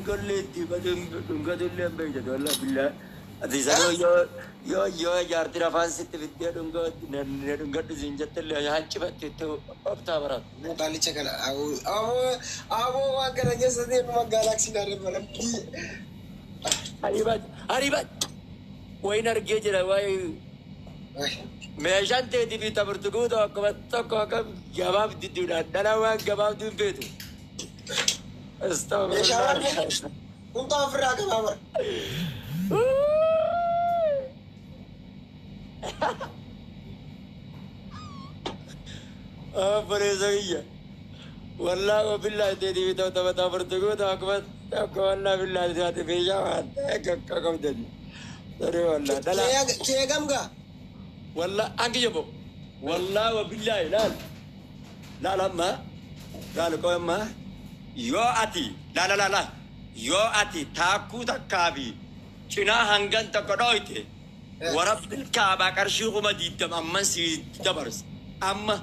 Golleetti dhungatullee hin beektu wallah billaa. Ati sanoo yoo jaartiin afaan sitti fiddee dhungadhu siin jettellee hancifatte itti obtaa baratu. Mukaalicha kana aboo waan kana keessa deemu gaalaksii naannoo malabbii. Haribat wayin argee jira wayi meeshaan teetii fi taphartuu tokko akkam gabaaf didduudhaan dhala waan gabaaf duun beetu. Kuntaa ofirraa qabaa bara. Bareesa biyya. Wallaahi wabillahi teetii fi taphartuu akkuma wallaahi billahi taate meeshaa waan ta'e akka qabdani. Saree wallaahi dhala. Kee gamgaa. Wallaahi anki jaboo. Wallaahi wabillahi laal amma laal qoo amma. Yoo ati yoo ati taakkuu takkaa fi cinaa hangan tokko dhooyte warabbil kaabaa qarshii kuma diidam amman si dabarsa amma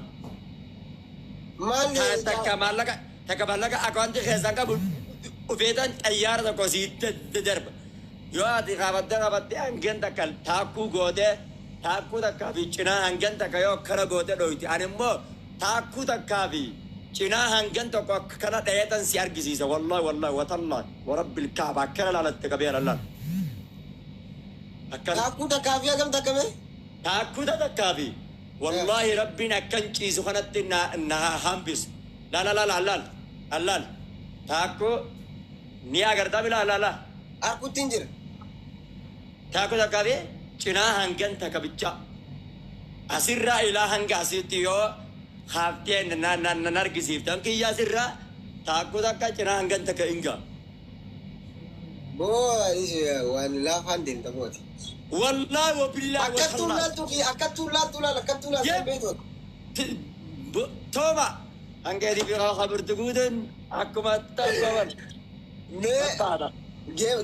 takka maallaqa akawantii keessan qabu ufeetan xayyaara tokko si darba yoo ati qabatte hangan takka taakkuu gootee taakkuu takkaa fi cinaa hangan takka yoo akkana goote dhooyte ani immoo taakkuu takkaa fi cinaa hangan tokko akkana dhayeetan si argisiisa wallahi watallah warabbil kaaba akkana laalatte qabee lallaan taakkuu takkaa fi hagam takkame taakkuu takkaa fi wallahi rabbiin akkan ciisu kanatti na hambisu laal taakkuu ni agartaa bila laala arkuttiin jira taakkuu takkaa fi cinaa hangan takka bicha asirraa ilaa hanga asitti yoo haftee nan argisiiftan kiyyaa sirraa taakkuu takka cinaa hangan takka inga. Waan laafaan deemta booti. Wallaahi wabillahi akkattuu laaltu beektu. Tooma hangeetii fi khabirtu guuteen akkuma ta'an.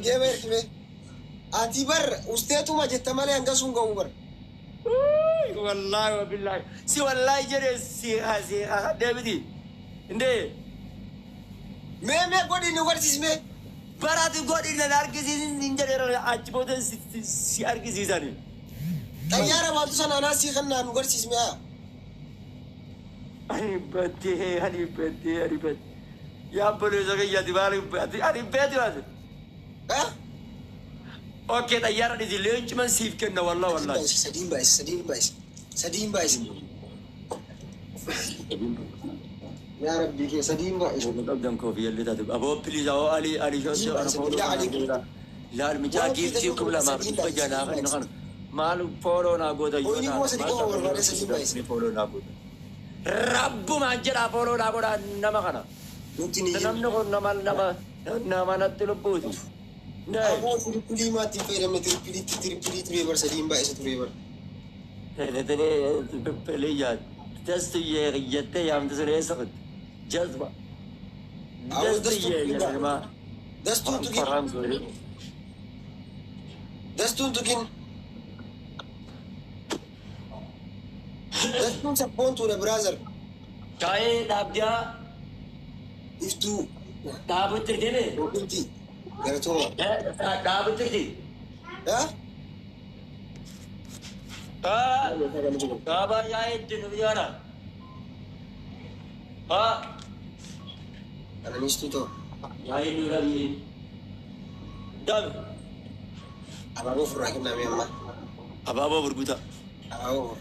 Geema erkime. Ati bar usteetuma jetta malee hanga sun ga'u bar. Wallahi wabillahi si wallahi jere si David inde me godi ni wartisme baratu godi na argisiisin injere ajboten si argisiisani tayyara waatu sana na si khanna nu wartisme ani bete ya bole zage ya dibali ani bete wase ha okay tayyara di lunch man sif kenna wallahi Sadin bais. Ya Rabbi ke sadin bais. Qadam ko fi اللي تاتب ابو بليز او علي شو انا لا المجاكير فيكم لا ما بجانا خن مالو فولو نا غودا يونا فولو نا غودا رب ما جرا فولو نا غودا نما خنا نمن كون نما نتلبوتي Abo tripli mati fere me tripli ber sadin bais tripli Pelea, just the year, yet they am the rest of it. Jazba. Just the year, that's two to get. That's two to get. That's not a point to the brother. Kai Dabia If two Dabutri, that's all. Dabutri. Huh? Kaba ya itu nubiara. Ano nisto to? Ya ini lagi. Dan Ababo furakin namin amma. Ababo berbuta. Ababo.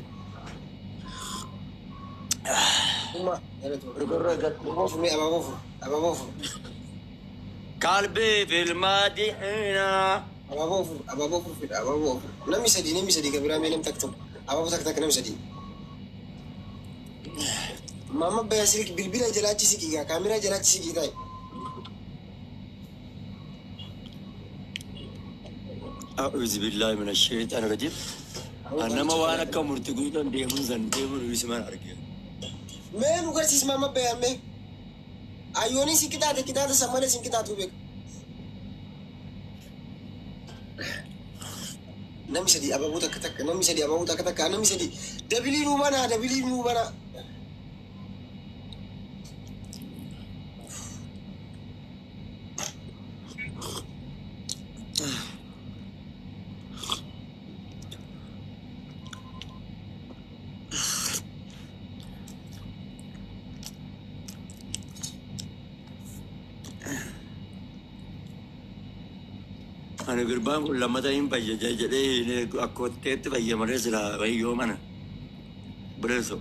Uma, ano to? Berkoragat. Ababo. Kalbi fil madihina. Ababo. Nami sadi kabira menem takto. Ababo tak nami sadi. Mama bayasir bilbila jalachi siki ga kamera jalachi siki dai. أعوذ بالله من الشيطان الرجيم. أنا ما وانا كمرتقون ديمون ويسمان أرجع. मैं मुगर सिस मामा बयान में आयोनी सी किताब तो समाने सिंह किताब तो बेक नमी सदी अब वो तक नमी सदी अब वो तक नमी सदी डबली नु बना Ani gurbaan kun lammata hin fayyada jedhee akkotteetti fayyamalee sila wayyoo mana. Bireeso.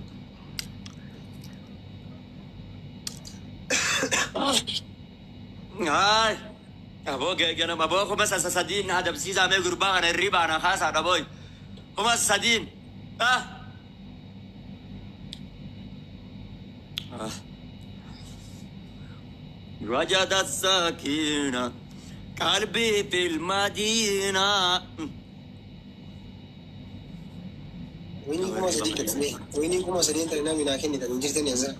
Ay. Aboo ganama aboo kuma sadiin adamsiisaa mee gurbaa kana hirribaa na kaasaa dhabooy. Kuma sadiin. وجد السكينة قلبي في المدينة Wini kuma sadi katne. Wini kuma sadi entare na mina kenni tan jirte ne za.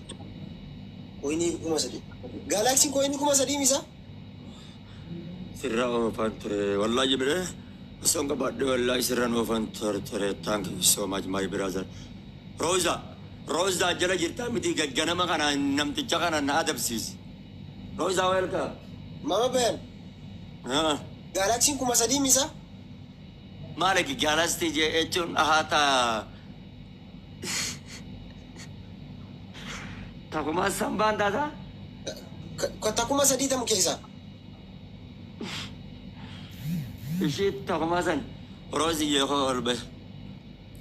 Wini kuma sadi. Galaxy ko wini kuma sadi misa? سرا وفانتر والله جبره سونغ بعد والله سرا وفانتر ترى thank you so much my brother روزا جلا جرتا مدي جنا ما كان نمت جاكنا نادب سيس روزا ويلكم Mama Ben, ها Galaxy kuma sadi misa? مالك جالستي جي اتون اهاتا تاكما سامبان دادا Kota kuma sadi tam kesa. ايشي تاكما سن روزي يخو قلبه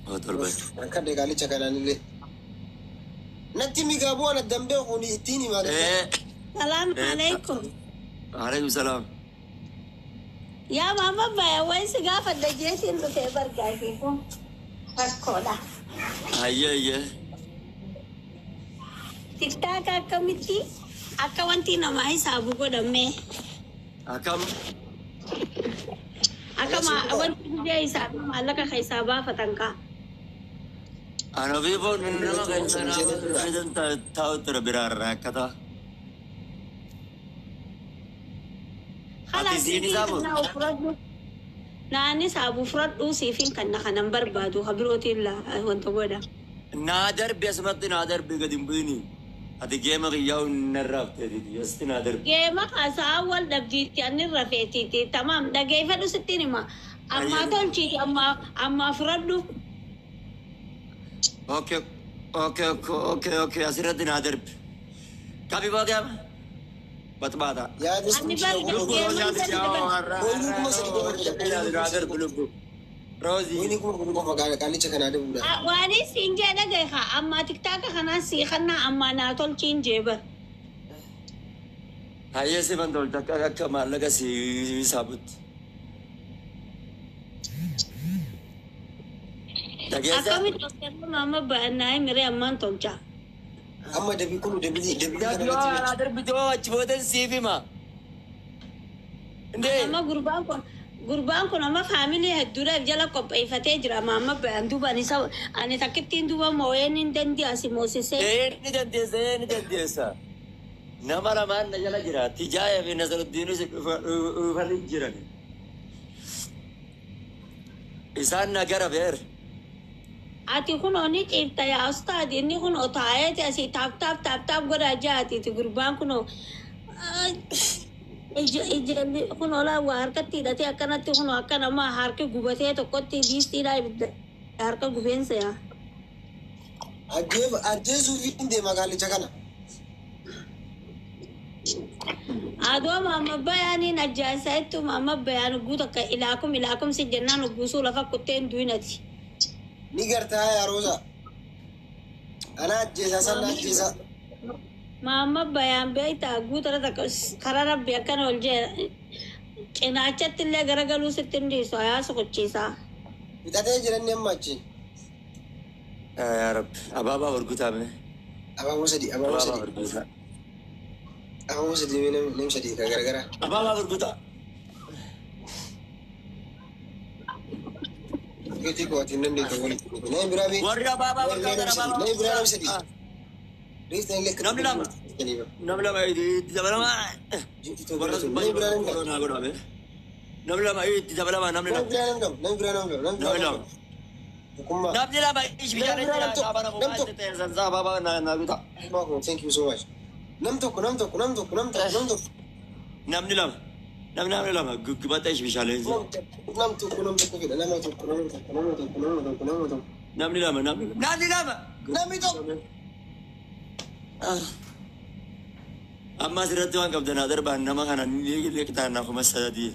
قلبه Akka de gali chakana nile. Natti mi gabo na dambe kuni itini male. Salam alaikum. عليكم السلام Ya mama baya wai su gafa da jeshin da kai barka ke ko. Hakkoda. هيا هيا TikTok akkamiti akka wanti nama ai sabu godhamme. أكم Akka ma wanti zai sabu mallaka kai saba fatanka. أنا بيبون إنما كنت أنا إذا تاو ترى برار كذا Kala Ati sini sifin sabu? kan na ufradu. Nani sabu fradu sifin kan na kanan barbadu habirotilla wanta goda. نادر بيسمت نادر بقدم بيني هذه جيم غياو نرافت هذه يست نادر Geema kaasa awwal dabdiitti anni rafeetiiti tamam dhageeffadhu sittiin hima. Amma Ayyo. tolchiiti amma fudhadhu. أوكي أوكي أوكي أوكي أسرت نادر كابي باقي بتبادا Ya des Ani kunci bari ko da ko. نادر بلوبو روزي Wini kuma ko ko gali chakana da buda. Wani siin jee dhagaye haa amma tiktaaka kanaa sii kannaa amma naa tolchiin jeeba. هيا سيفن دول تكا كما لقى سي سابت دقيقة Akkamitti tolcherru amma ba'annaa miree ammaan tolcha. Amma dabi kunu dabi يا kana ديو mati. نادر بدو أجبودن سيفي ما Amma gurbaan kun amma faamilii hedduudhaaf jala qopheeffatee jira amma ba'an duuba ani takkittiin duuba moo'een hin dandeessi moosisee. إني دنديسة إني دنديسة نمر ما نجلا جرا تجاية في نظر الدين وفرق جراني إنسان نجارة بير Ati kun oni ciifta yaa ustaad inni kun otaayeeti asii taap godhaa jaatiiti gurbaan kun kun olaa waa harkatti hidhatee akkanatti kun akka namaa harki gubatee tokkotti diistiidhaa ibidda harka gubeensa yaa. Ajjeesuu fi deema gali chakana. Adoo maama bayaaniin ajjaasaa jettu maama bayaan guutu akka ilaakum si jennaan uggusuu lafa kutteen duwinati. Ni gartaa yaa Roza. Ana ajjeesa sana ajjeesa. Maama bayaan beektaa guutarra takka karaa rabbi akkana ol jee cinaachatti illee garagaluu sitti hin dhiisu yaa sokochiisaa. Bitatee jiran ni amma achi. يا رب أبابا ورقوتا مي Abaaboo sadii أبابا abaaboo sadii. ورقوتا Abaaboo sadii nam sadii ka garagara. أبابا ورقوتا Keetii ko ati nan deeka wali. Naan biraa bi. وري أبابا ورقوتا Naan biraa nam sadii. Reefta illee Namni lama. نملا ما يدي تجابلا ما Jiitii tokko naan biraa nam gabu. نملا ما يدي تجابلا ما Naan نملا biraa nam gabu. Naan biraa nam gabu. Naan biraa nam gabu. Hukummaa. نملا ما إيش بيجاني زنزا بابا ناقوتا Hukummaa thank you so much. Nam tokko. نمني لما نمني لما قبضة إيش بيشالين Nam tokko fedha. Nama tokko. نمني لما Namni tokko. أما سيرت وان قبضة نادر بان نما كان نيجي لك تانا خمس سدادي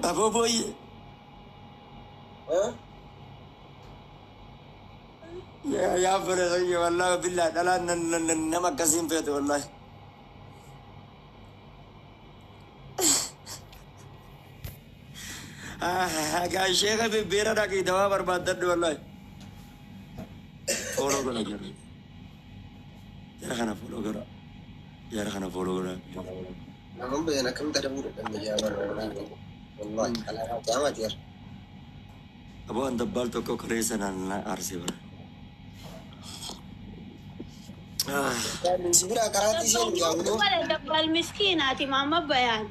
Apa boy? Hah? Ya boleh ya wallahi billah dalan nama kasim fetu wallahi. Agak syekh bibira dah kita berbadan wallahi. Follow kena jadi. Ya kana follow kena. Ya kana follow kena. Namun bayana kam tak ada budak dan berjalan orang. Wallahi kalau kiamat ya. Abo anda bal toko kresan na arsi bra. Dan sebenarnya karate sih yang itu. Dabbal miskin ati mama bayan.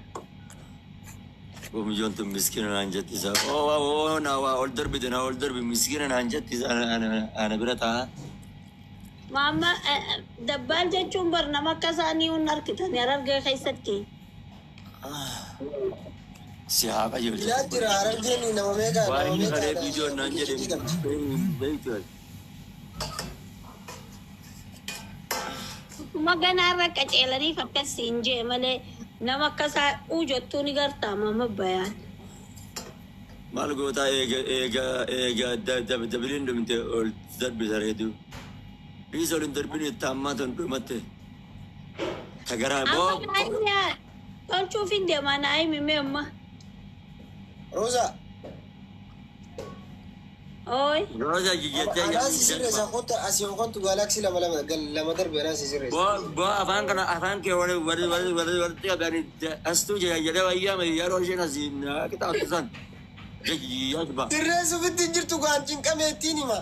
Bumjon tu miskin anjat isa. Oh nawa older bi miskin anjat isa ana berata. Mama dabbal jechuun bar nama kasaanii un arkitan yarar gaya keessatti. Siapa je? Lihat jira arang ni nama mereka. Wah Nama ini mereka ada ada- video nanya deh. Baik tu. Maganaarra qaceelanii fakkasiin jee malee nama akkasaa ujottuu ni gartaa mama bayan. Maal goota eega dabiliin dhumte ol darbi sareedu. Dhiisa olin darbin itti hammaatan dhumatte. Kagaraa Amma boo. naayimyaa tolchuuf hin deemaa naayimimee amma. Rosa, Ooy. Rosa jijjettee anak si sirresa kota asio kontu galaksi lama darbe anak si sirresa. boo afaan kee walitti qabani astuu jedhee wayyaa yeroo isheen asiin kita hojjetan. Jajjiyaa jibba. Sirresu fitti jirtu gaan cinqameettiin hima.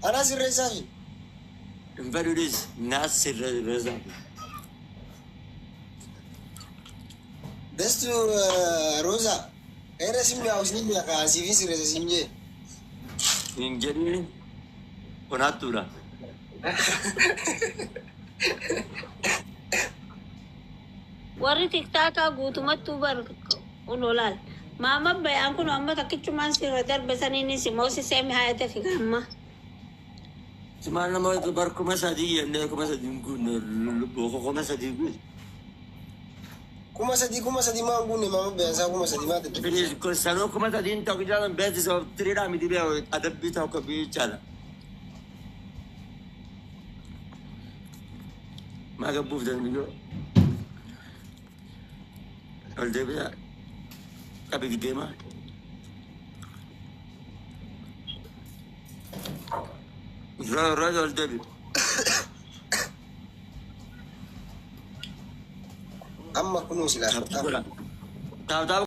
Anak sirresaa fi. Hin fedhudhis naas sirreessa. Destu Rosa, era simmi ausni mi akasi fi sirresa simje. Hin jedhin konaattuudha. Warri tiktaakaa guutumattuu bar ulolaal. Mama bayaan kun amma takkichumaan sirra darbe saniinis immoo siseemi haayate fi gamma. Cuma nama itu baru kuma sadii yennee kuma sadii kun boko kuma sadii kun. Kuma sadi maa gunne mama beyansaa kuma sadi maa tadde. Fini kun sanoo kuma sadii hin ta'u jaalan beeti soo tiriidhaa miti bee adabbii ta'u ka bii caala. Maa gabbuuf dandiyoo. Ol deebisa qabi deemaa. Roza ol deebi. Amma kunuu silaa. Taa'u taa'u.